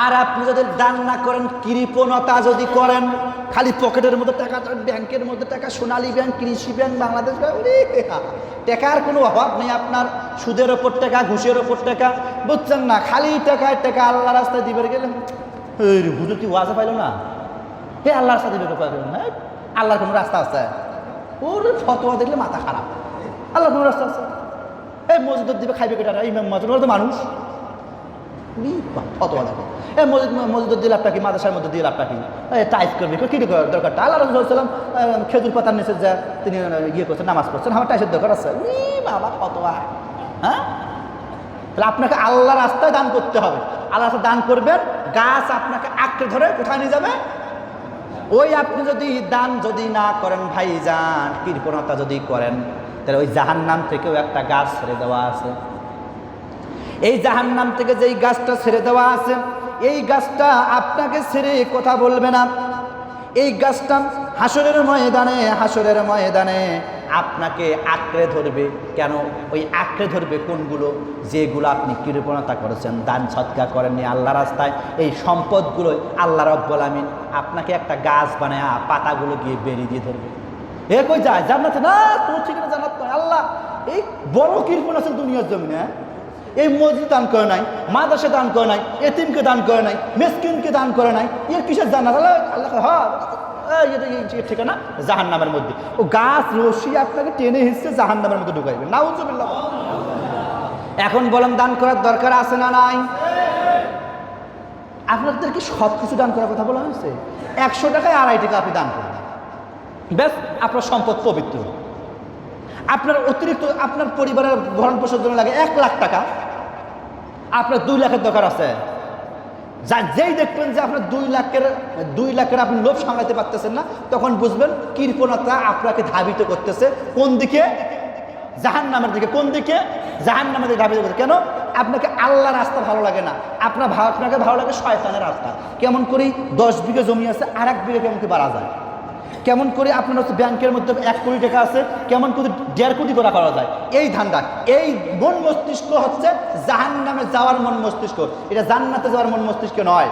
আর আপনি যদি দান না করেন, কৃপণতা যদি করেন, খালি পকেটের মধ্যে টাকা, ব্যাংকের মধ্যে টাকা, সোনালী ব্যাংক, কৃষি ব্যাংক, বাংলাদেশ ব্যাংক, টাকার কোনো অভাব নেই আপনার। সুদের ওপর টাকা, ঘুষের ওপর টাকা, বুঝছেন না? খালি টাকায় টাকা আল্লাহ রাস্তায় দিবে গেলেন, হুজুর কি ওয়াজে পাইল না? হে আল্লাহ রাস্তা দিবে পারবেন না? আল্লাহর কোনো রাস্তা আছে? ওর ফতোয়া দেখলে মাথা খারাপ। আল্লাহর কোনো রাস্তা আছে? এই মসজিদ দিবে, খাইবে কেটা? ইমাম মসজিদ, ওরা তো মানুষ। ফতোয়া দেখো, এই মসজিদ দিয়ে লাভটা কি, মাদ্রাসার মধ্যে দিয়ে লাভটা কি? টাইপ করবে, কি দরকারটা? আল্লাহ রাসূল সাল্লাল্লাহু আলাইহি ওয়াসাল্লাম খেজুর পাতার নিচে যা তিনি ইয়ে করছেন, নামাজ পড়ছেন, আমার টাইসের দরকার আছে? বাবা ফতোয়া! হ্যাঁ, তাহলে আপনাকে আল্লাহ রাস্তায় দান করতে হবে। আল্লাহ রাস্তায় দান করবেন, গাছ আপনাকে আঁকড়ে ধরে কোথায় নিয়ে যাবে? ওই আপনি যদি দান যদি না করেন ভাইজান, কৃপণতা যদি করেন, তাহলে ওই জাহান্নাম থেকেও একটা গাছ ছেড়ে দেওয়া আছে। এই জাহান্নাম থেকে যেই গাছটা ছেড়ে দেওয়া আছে, এই গাছটা আপনাকে ছেড়ে কথা বলবে না। এই গাছটা হাসরের ময়দানে আপনাকে আঁকড়ে ধরবে। কেন ওই আঁকড়ে ধরবে? কোনগুলো? যেগুলো আপনি কৃপণতা করেছেন, দান সৎকা করেননি আল্লাহ রাস্তায়, এই সম্পদগুলো আল্লাহ রাব্বুল আমিন আপনাকে একটা গাছ বানায় পাতাগুলো গিয়ে বেরিয়ে দিয়ে ধরবে। এ কই যায়? জান্নাতে না, তোর ঠিকানা জান্নাত নয়। আল্লাহ এই বড় কৃপণ আছেন দুনিয়ার জমিনে। এই মসজিদ দান করে নাই, মাদ্রাসা দান করে নাই, এতিমকে দান করে নাই, মিসকিনকে দান করে নাই, এর কিসের জান্নাত? আল্লাহ ঠিকানা জাহান্নামের মধ্যে। ও গাছ রশি আপনাকে টেনে হিসছে জাহান্নামের মধ্যে ঢুকাইবে। নাউজুবিল্লাহ। এখন বলেন দান করার দরকার আছে না নাই? আপনাদের কি সব কিছু দান করার কথা বলা হয়েছে? 100 টাকায় 2.5 টাকা আপনি দান করেন, ব্যাস আপনার সম্পদ পবিত্র। আপনার অতিরিক্ত আপনার পরিবারের ভরণ পোষণের জন্য লাগে 1 লাখ টাকা, আপনার 2 লাখের দরকার আছে। যেই দেখবেন যে আপনার 2 লাখের আপনি লোভ সামলাতে পারতেছেন না, তখন বুঝবেন কৃপণতা আপনাকে ধাবিত করতেছে। কোন দিকে? জাহান্নামের দিকে। কোন দিকে? জাহান্নামের দিকে ধাবিত করতেছে। কেন? আপনাকে আল্লাহ রাস্তা ভালো লাগে না, আপনাকে ভালো লাগে শয়তানের রাস্তা। কেমন করে 10 বিঘা জমি আছে, আর 1 বিঘা কেমন করে বাড়া যায়? কেমন করে আপনার হচ্ছে ব্যাংকের মধ্যে 1 কোটি টাকা আছে, কেমন করে 1.5 কোটি করা যায়? এই ধান্দা, এই মন মস্তিষ্ক হচ্ছে জাহান্নামে যাওয়ার মন মস্তিষ্ক। এটা জান্নাতে যাওয়ার মন মস্তিষ্ক নয়।